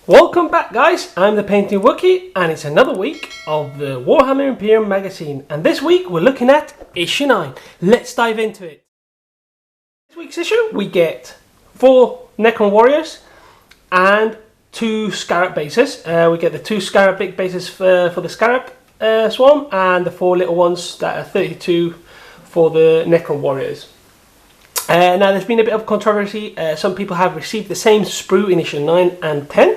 Welcome back, guys. I'm the Painting Wookie, and it's another week of the Warhammer Imperium magazine. And this week we're looking at issue 9. Let's dive into it. This week's issue we get 4 Necron warriors and 2 Scarab bases. We get the 2 Scarab big bases for the Scarab swarm, and the 4 little ones that are 32 for the Necron warriors. Now there's been a bit of controversy. Some people have received the same sprue in issue 9 and 10.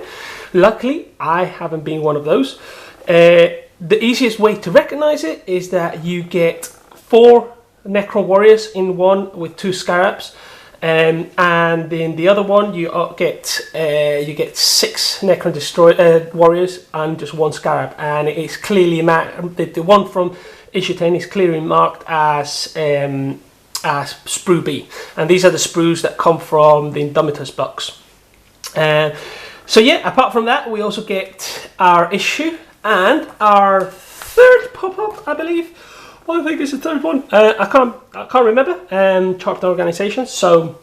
Luckily, I haven't been one of those. The easiest way to recognise it is that you get 4 Necron warriors in one with 2 Scarabs, and in the other one you get 6 Necron warriors and just 1 Scarab, and it is clearly marked. The one from issue 10 is clearly marked as sprue B, and these are the sprues that come from the Indomitus box. So yeah, apart from that, we also get our issue and our 3rd pop-up, I believe. Well, I think it's the 3rd one. I can't remember. Chapter organization. So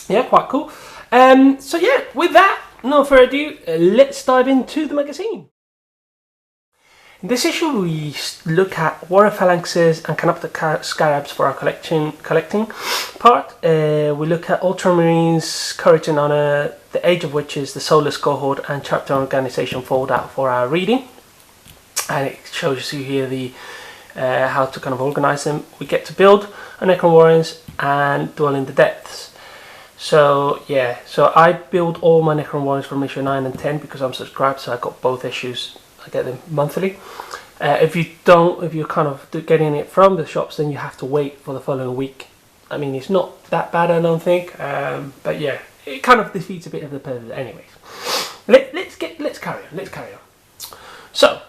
yeah, quite cool. So yeah, with that, no further ado, let's dive into the magazine. In this issue we look at warrior phalanxes and canopter scarabs for our collecting part. We look at Ultramarines, Courage and Honor, the Age of Witches, the Soulless Cohort and Chapter Organization fold out for our reading. And it shows you here the how to kind of organize them. We get to build a Necron Warriors and dwell in the depths. So yeah, so I build all my Necron Warriors from issue 9 and 10 because I'm subscribed, so I got both issues. I get them monthly. If you're kind of getting it from the shops, then you have to wait for the following week. I mean, it's not that bad, I don't think, but yeah, it kind of defeats a bit of the purpose. Anyways, let's carry on. So,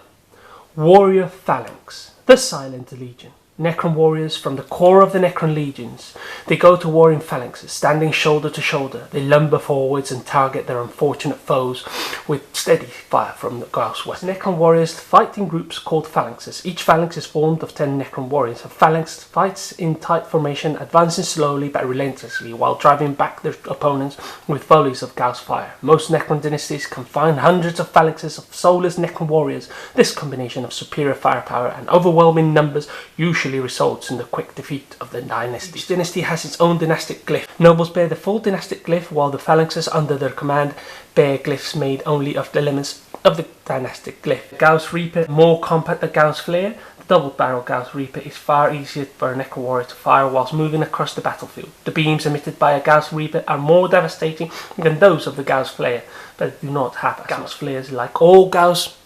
Warrior Phalanx, the Silent Legion. Necron warriors from the core of the Necron legions. They go to war in phalanxes, standing shoulder to shoulder. They lumber forwards and target their unfortunate foes with steady fire from the Gauss west. Necron warriors fight in groups called phalanxes. Each phalanx is formed of 10 Necron warriors. A phalanx fights in tight formation, advancing slowly but relentlessly while driving back their opponents with volleys of Gauss fire. Most Necron dynasties can find hundreds of phalanxes of soulless Necron warriors. This combination of superior firepower and overwhelming numbers usually results in the quick defeat of the dynasty. Each dynasty has its own dynastic glyph. Nobles bear the full dynastic glyph, while the phalanxes under their command bear glyphs made only of the elements of the dynastic glyph. The Gauss Reaper, more compact than Gauss Flare. The double-barrel Gauss Reaper is far easier for a Necron warrior to fire whilst moving across the battlefield. The beams emitted by a Gauss Reaper are more devastating than those of the Gauss Flare, but do not have Gauss flares. Like all Gauss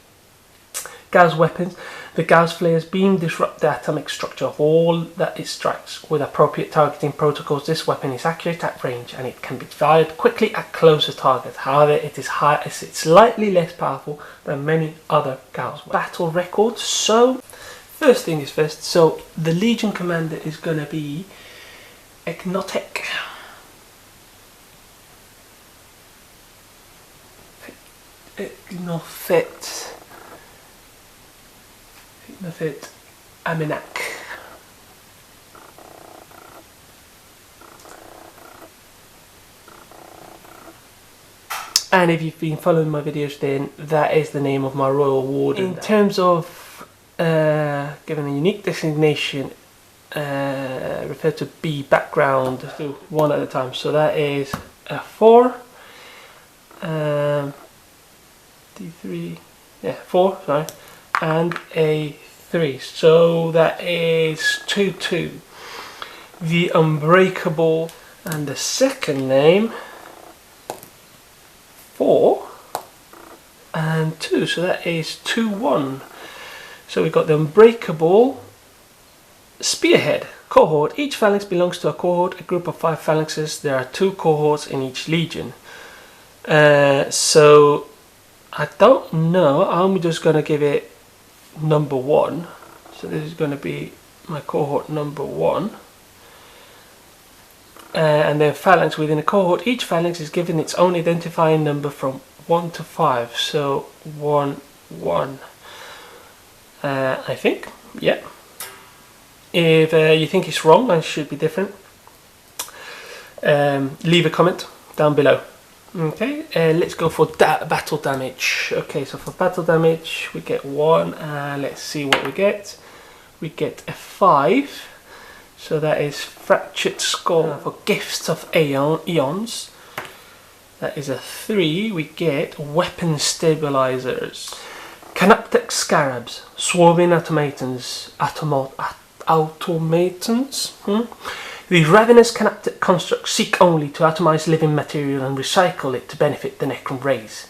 weapons, the Gauss flares beam disrupt the atomic structure of all that it strikes. With appropriate targeting protocols, this weapon is accurate at range and it can be fired quickly at closer targets. However, it's slightly less powerful than many other Gauss weapons. Battle records. So, first thing is first. So, the Legion commander is going to be Egnotek. Nofit Aminak. And if you've been following my videos, then that is the name of my royal ward. In terms of given a unique designation, referred to B background. Let's do one at a time. So that is a 4, D3, yeah, 4. Sorry, and a 3, so that is 2-2. The Unbreakable, and the second name 4 and 2, so that is 2-1. So we've got the Unbreakable Spearhead cohort. Each phalanx belongs to a cohort, a group of 5 phalanxes. There are 2 cohorts in each legion. So I don't know, I'm just going to give it number 1. So this is going to be my cohort number 1. And then phalanx within a cohort. Each phalanx is given its own identifying number from 1 to 5. So 1, 1. I think, yeah. If you think it's wrong and should be different, leave a comment down below. Okay, let's go for battle damage. Okay, so for battle damage we get 1, and let's see what we get. We get a 5, so that is fractured skull. For gifts of eons, that is a 3. We get weapon stabilizers. Canoptic scarabs, swarming automatons. These ravenous canoptic constructs seek only to atomize living material and recycle it to benefit the Necron race.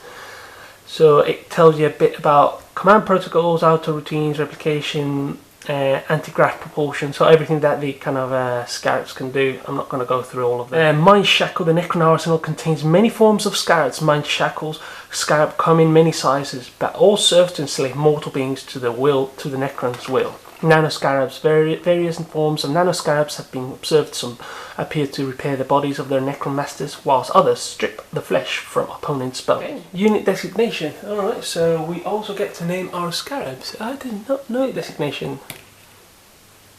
So it tells you a bit about command protocols, auto routines, replication, anti-graft propulsion, so everything that the kind of scarabs can do. I'm not going to go through all of them. Mind Shackle. The Necron arsenal contains many forms of scarabs. Mind Shackles scarab come in many sizes, but all serve to enslave mortal beings to the Necron's will. Nanoscarabs. Various forms of nanoscarabs have been observed. Some appear to repair the bodies of their Necron masters, whilst others strip the flesh from opponent's spells. Okay. Unit designation. Alright, so we also get to name our scarabs. I did not know designation.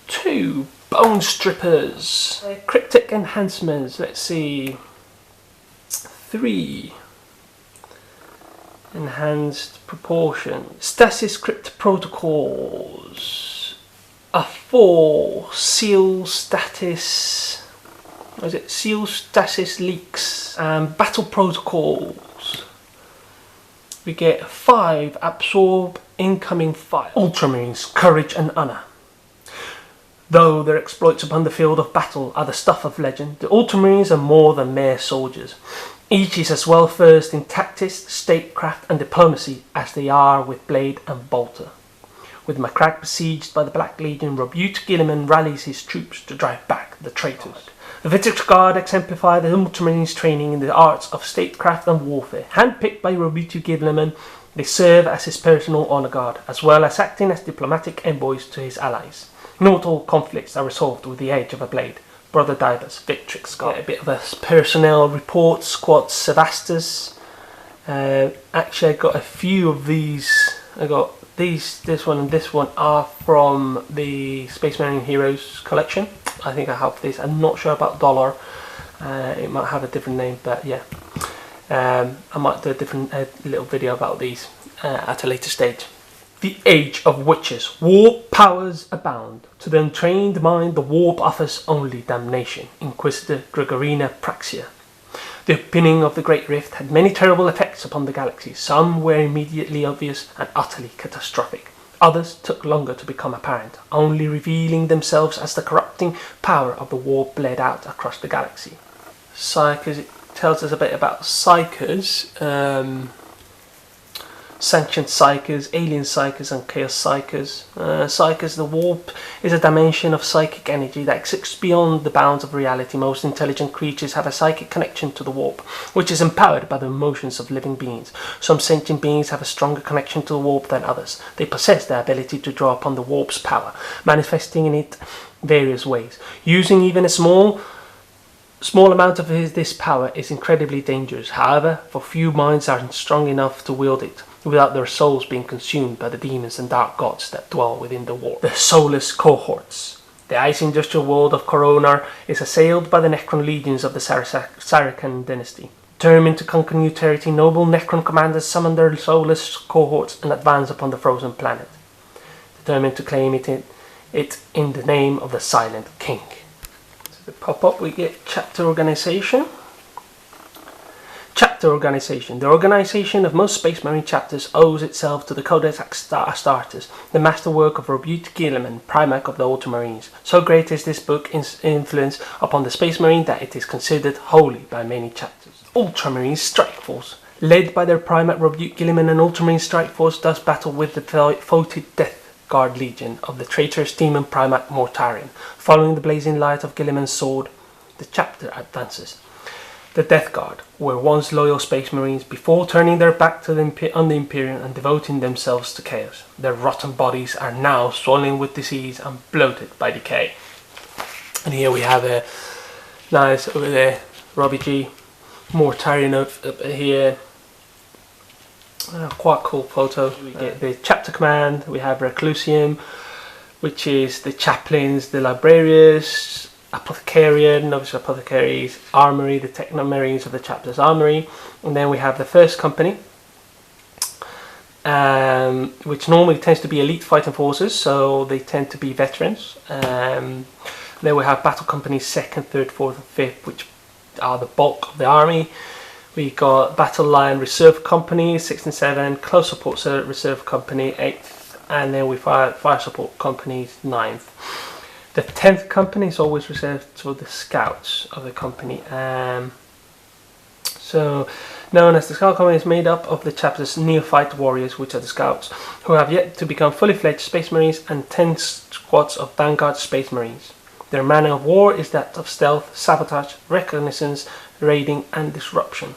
2. Bone Strippers. Cryptic enhancements. Let's see. 3. Enhanced proportion. Stasis crypt protocols. A 4. Seal status. What is it? Seal stasis leaks. Battle protocols. We get 5. Absorb incoming fire. Ultramarines, courage and honor. Though their exploits upon the field of battle are the stuff of legend, the Ultramarines are more than mere soldiers. Each is as well versed in tactics, statecraft and diplomacy as they are with blade and bolter. With Macragge besieged by the Black Legion, Robute Guilliman rallies his troops to drive back the traitors. The Vitix Guard exemplify the Ultramarines' training in the arts of statecraft and warfare. Handpicked by Robute Guilliman, they serve as his personal honor guard, as well as acting as diplomatic envoys to his allies. Not all conflicts are resolved with the edge of a blade. Brother Divers, Victrix Guard. A bit of a personnel report. Squad Sevastus. Actually, I got a few of these. I got these, this one and this one are from the Space Marine Heroes collection. I think I have this. I'm not sure about Dollar. It might have a different name, but yeah. I might do a different little video about these at a later stage. The Age of Witches. Warp powers abound. To the untrained mind, the warp offers only damnation. Inquisitor Gregorina Praxia. The opening of the Great Rift had many terrible effects upon the galaxy. Some were immediately obvious and utterly catastrophic. Others took longer to become apparent, only revealing themselves as the corrupting power of the warp bled out across the galaxy. Psychers, it tells us a bit about Psychers. Sanctioned Psychers, Alien Psychers and Chaos Psychers. Psychers, the warp is a dimension of psychic energy that exists beyond the bounds of reality. Most intelligent creatures have a psychic connection to the warp, which is empowered by the emotions of living beings. Some sentient beings have a stronger connection to the warp than others. They possess the ability to draw upon the warp's power, manifesting in it various ways. Using even a small amount of this power is incredibly dangerous. However, for few minds are strong enough to wield it, without their souls being consumed by the demons and dark gods that dwell within the warp. The Soulless Cohorts. The ice industrial world of Coronar is assailed by the Necron legions of the Saracen dynasty. Determined to conquer new territory, noble Necron commanders summon their soulless cohorts and advance upon the frozen planet, determined to claim it in the name of the Silent King. So the pop-up we get chapter organization. Chapter organization. The organization of most Space Marine chapters owes itself to the Codex Astartes, the masterwork of Robute Guilliman, Primarch of the Ultramarines. So great is this book's influence upon the Space Marine that it is considered holy by many chapters. Ultramarine Strike Force. Led by their Primarch Robute Guilliman, an Ultramarine Strike Force does battle with the devoted Death Guard Legion of the traitorous demon Primarch Mortarion. Following the blazing light of Guilliman's sword, the chapter advances. The Death Guard were once loyal Space Marines before turning their back to on the Imperium and devoting themselves to chaos. Their rotten bodies are now swollen with disease and bloated by decay. And here we have a nice over there, Robbie G, Mortarion up here. Quite cool photo. We get the chapter command. We have Reclusium, which is the chaplains, the librarians, Apothecarian, Novice Apothecaries, Armory, the Technomarines of the chapter's Armory, and then we have the first company, which normally tends to be elite fighting forces, so they tend to be veterans. Then we have battle companies 2nd, 3rd, 4th and 5th, which are the bulk of the army. We got battle line reserve company 6th and 7th, close support reserve company 8th, and then we fire support companies 9th. The 10th company is always reserved for the scouts of the company. So, known as the Scout Company, is made up of the chapter's neophyte warriors, which are the scouts, who have yet to become fully fledged Space Marines, and 10 squads of Vanguard Space Marines. Their manner of war is that of stealth, sabotage, reconnaissance, raiding, and disruption.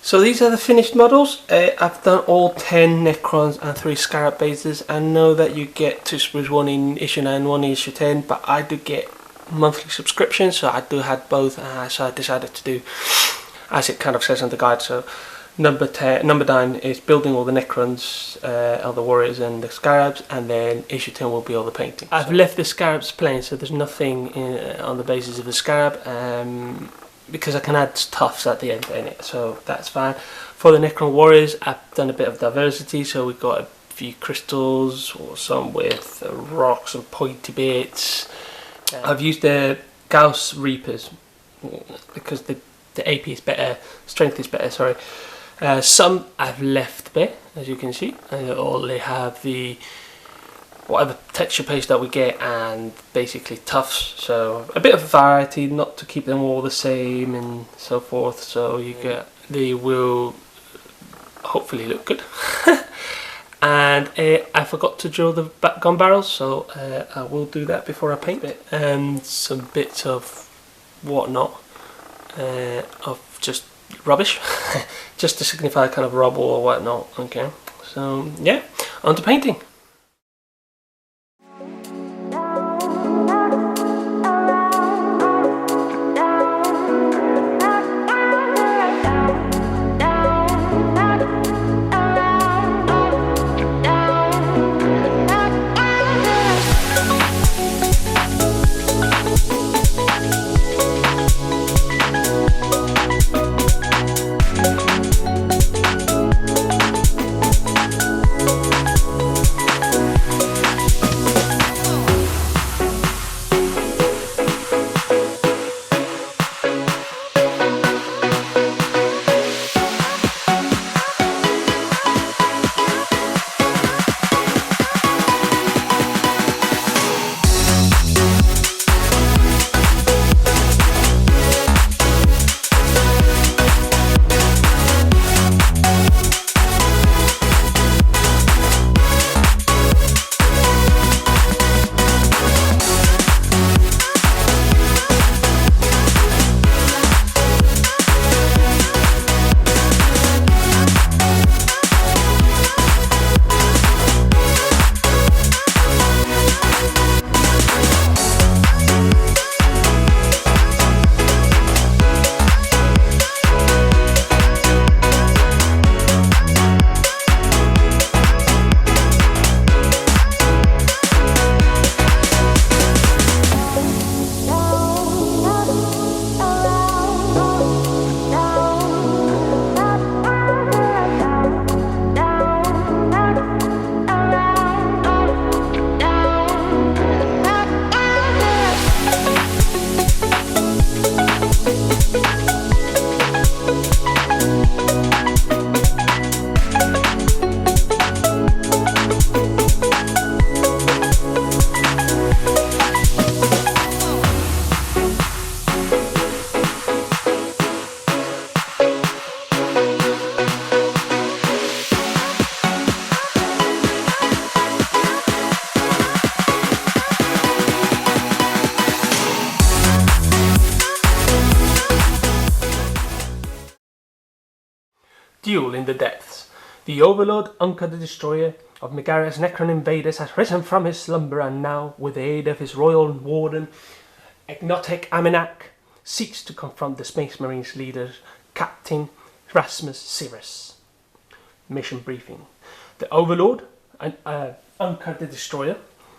So these are the finished models. I've done all 10 Necrons and 3 Scarab bases. I know that you get 2 sprues, 1 in issue 9, 1 in issue 10, but I do get monthly subscriptions, so I do have both, so I decided to do as it kind of says on the guide. So number 9 is building all the Necrons, all the warriors and the Scarabs, and then issue 10 will be all the painting. I've left the Scarabs plain, so there's nothing on the basis of the Scarab, because I can add tufts at the end in it, so that's fine. For the Necron warriors, I've done a bit of diversity, so we've got a few crystals, or some with rocks and pointy bits. I've used the Gauss Reapers because the AP is better, strength is better, sorry. Some I've left there, as you can see, and all they have the whatever texture paste that we get and basically tufts, so a bit of variety, not to keep them all the same and so forth, so you get, they will hopefully look good. And I forgot to drill the gun barrels, so I will do that before I paint it, and some bits of whatnot of just rubbish just to signify kind of rubble or whatnot. Okay, so yeah, on to painting. Duel in the depths. The Overlord, Unka the Destroyer of Megaria's Necron invaders, has risen from his slumber and now, with the aid of his royal warden, Egnotic Aminak, seeks to confront the Space Marines leader, Captain Rasmus Sirius. Mission briefing. The Overlord, Unka the Destroyer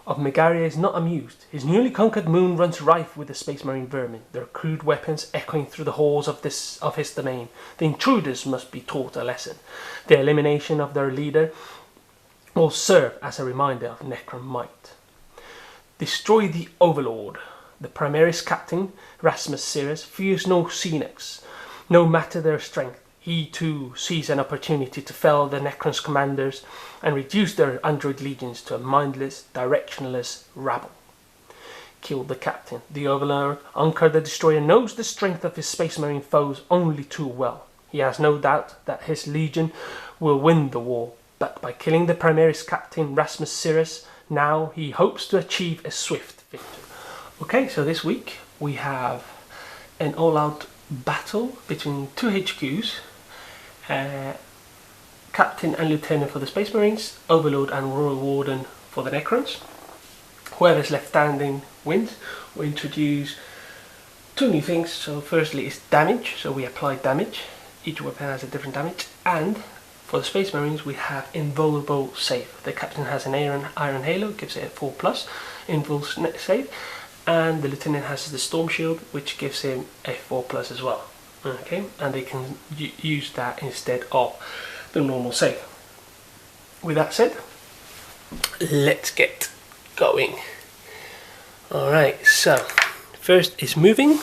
of Megaria, is not amused. His newly conquered moon runs rife with the Space Marine vermin, their crude weapons echoing through the halls of his domain. The intruders must be taught a lesson. The elimination of their leader will serve as a reminder of Necron might. Destroy the Overlord. The Primaris Captain, Rasmus Sirius, fears no Xenox, no matter their strength. He too sees an opportunity to fell the Necron's commanders and reduce their android legions to a mindless, directionless rabble. Kill the Captain. The Overlord, Unka the Destroyer, knows the strength of his Space Marine foes only too well. He has no doubt that his legion will win the war, but by killing the Primaris Captain, Rasmus Sirius, now he hopes to achieve a swift victory. Okay, so this week we have an all-out battle between two HQs, Captain and Lieutenant for the Space Marines, Overlord and Royal Warden for the Necrons. Whoever's left standing wins. We'll introduce two new things. So firstly is damage, so we apply damage. Each weapon has a different damage, and for the Space Marines we have invulnerable save. The Captain has an Iron Halo, gives it a 4+, invul save. And the Lieutenant has the Storm Shield, which gives him a 4+ as well. Okay, and they can use that instead of the normal save. With that said, let's get going. Alright, so first is movement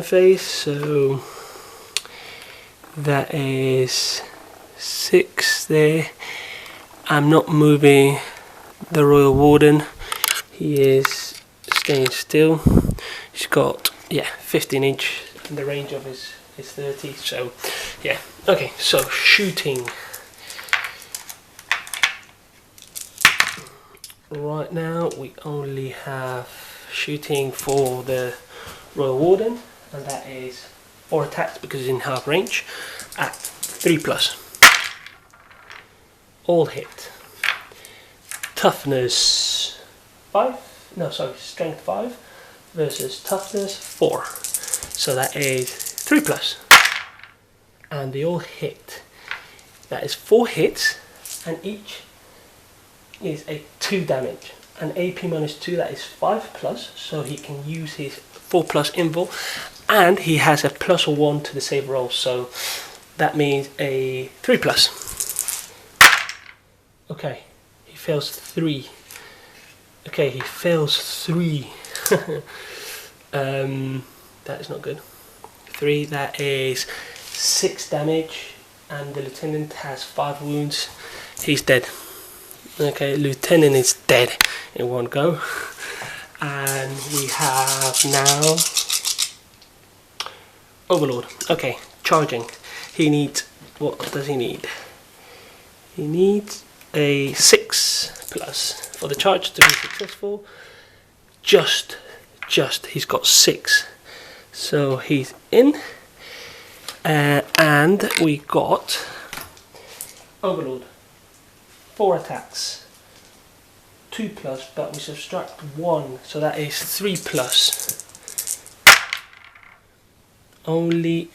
phase, so that is 6 there. I'm not moving the Royal Warden, he is staying still. He's got 15 inch and the range of his 30, so yeah. Okay, so shooting. Right now we only have shooting for the Royal Warden, and that is 4 attacks because he's in half range at 3+. All hit. Toughness 5. No, sorry, strength 5 versus toughness 4. So that is 3+. And they all hit. That is 4 hits, and each is a 2 damage. And AP -2, that is 5+, so he can use his 4+ invul, and he has a +1 to the save roll, so that means a 3+. Okay, he fails 3. Okay, he fails 3. That is not good. 3, that is 6 damage, and the Lieutenant has 5 wounds. He's dead. Okay, Lieutenant is dead in one go. And we have now Overlord. Okay, charging. He needs, what does he need? He needs a 6+ for the charge to be successful. Just he's got 6, so he's in. And we got Overlord, 4 attacks, 2+, but we subtract 1, so that is 3+. Only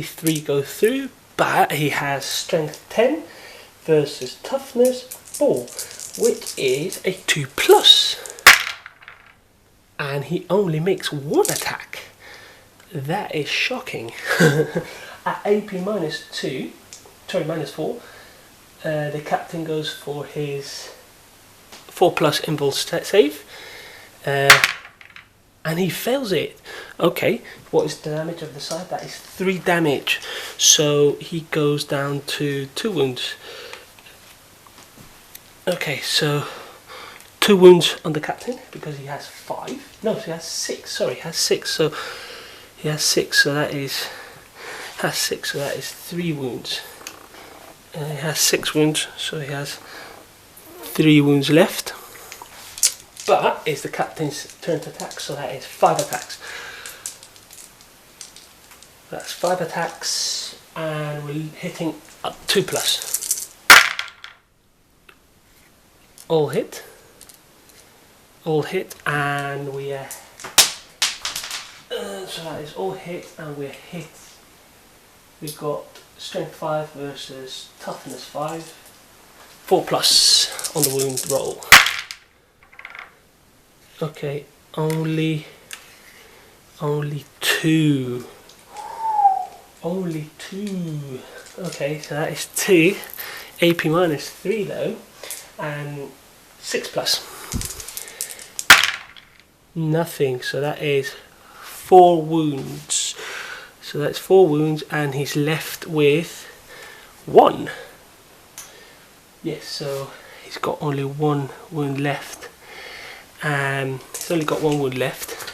3 go through, but he has strength 10 versus toughness 4, which is a 2+. And he only makes 1 attack. That is shocking. At AP -2, sorry, -4, the Captain goes for his 4+ invul save, and he fails it. Okay, what is the damage of the side? That is 3 damage, so he goes down to 2 wounds. Okay, so 2 wounds on the Captain because he has 5. No, so he has 6. Sorry, he has 6. So he has 6. So that is 3 wounds. And he has 6 wounds, so he has 3 wounds left. But it's the Captain's turn to attack, so that is 5 attacks. That's 5 attacks, and we're hitting up 2+. All hit, and we so that is all hit, and we're hit. We've got strength 5 versus toughness 5. 4+ on the wound roll. Okay, only 2. Only 2. Okay, so that is 2. AP minus 3 though, and 6+. Nothing. So that is 4 wounds. So that's 4 wounds, and he's left with 1. Yes, so he's got only 1 wound left. He's only got 1 wound left,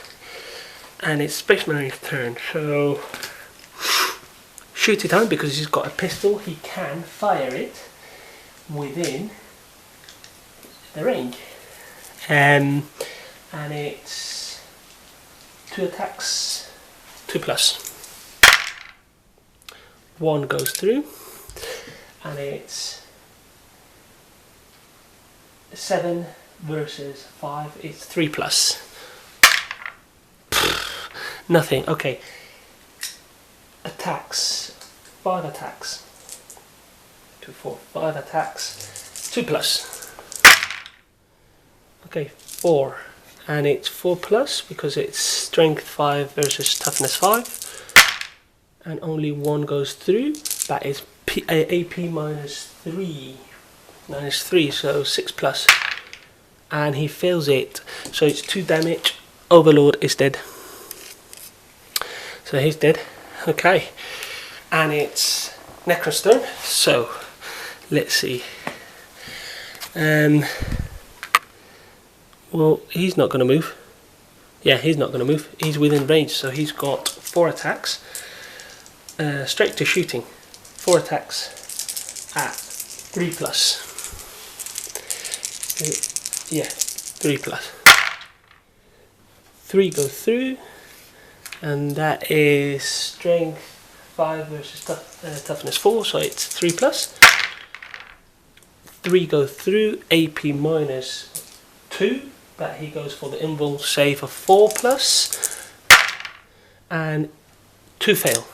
and it's Space Marine's turn. So shooting time, because he's got a pistol, he can fire it within the range. And it's 2 attacks, 2+. 1 goes through, and it's 7 versus 5. It's 3+. Nothing. Okay. Attacks. 5 attacks. 2, 4, 5 attacks. 2+. Okay, 4, and it's 4+ because it's strength 5 versus toughness 5, and only 1 goes through. That is AP minus 3, so 6+, and he fails it. So it's 2 damage. Overlord is dead. So he's dead. Okay, and it's Necron's turn. So let's see. Well, he's not going to move. Yeah, he's not going to move. He's within range, so he's got 4 attacks. Straight to shooting. 4 attacks at 3+. Yeah, 3+. 3 go through, and that is strength 5 versus toughness 4, so it's 3+. 3 go through, AP minus 2. That he goes for the invul save of 4+, and 2 fail.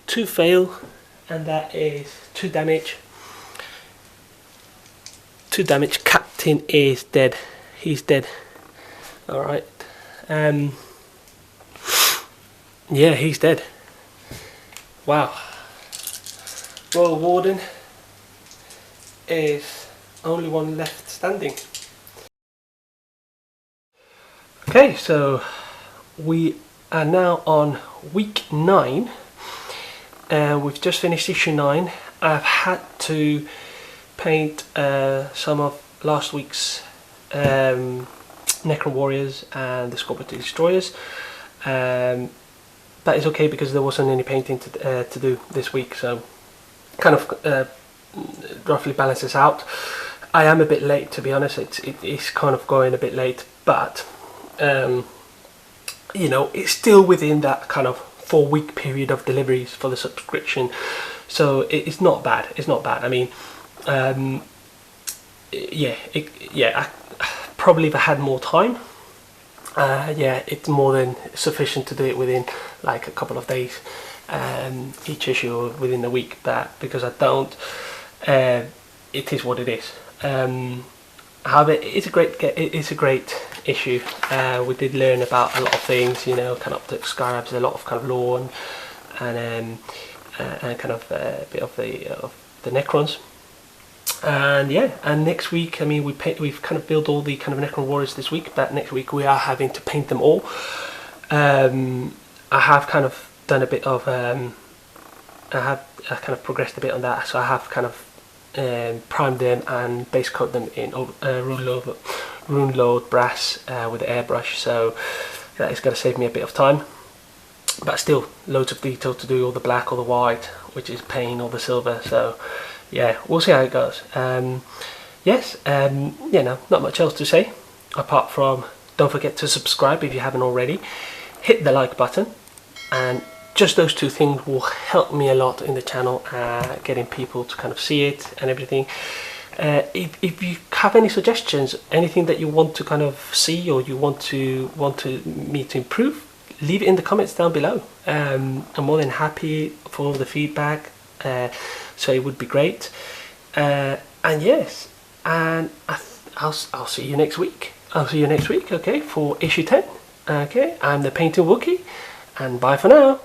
2 fail, and that is 2 damage. 2 damage. Captain is dead. He's dead. All right. Yeah, he's dead. Wow. Royal Warden is only one left standing. Okay, so we are now on week 9. We've just finished issue 9. I've had to paint some of last week's Necron Warriors and the Scorpion Destroyers. That is okay because there wasn't any painting to do this week, so kind of roughly balances out. I am a bit late, to be honest. It's kind of going a bit late, but you know, it's still within that kind of 4-week period of deliveries for the subscription, so it's not bad. It's not bad. I mean, yeah, I probably if I had more time, yeah, it's more than sufficient to do it within like a couple of days, each issue, or within a week. But because I don't, it is what it is. However, it's a great issue. We did learn about a lot of things, you know, kind of the scarabs, a lot of kind of lore, and kind of a bit of the Necrons. And yeah, and next week, I mean, we've kind of built all the kind of Necron Warriors this week, but next week we are having to paint them all. I have kind of done a bit of, I kind of progressed a bit on that, so I have kind of prime them and base coat them in rune load brass with the airbrush, so that is going to save me a bit of time, but still loads of detail to do, all the black, all the white, which is pain, all the silver. So yeah, we'll see how it goes. Yes, you know, not much else to say apart from don't forget to subscribe if you haven't already, hit the like button, and just those two things will help me a lot in the channel, getting people to kind of see it and everything. If you have any suggestions, anything that you want to kind of see, or you want me to improve, leave it in the comments down below. I'm more than happy for all the feedback, so it would be great. And yes, and I'll see you next week. Okay, for issue 10. Okay, I'm the Painting Wookie, and bye for now.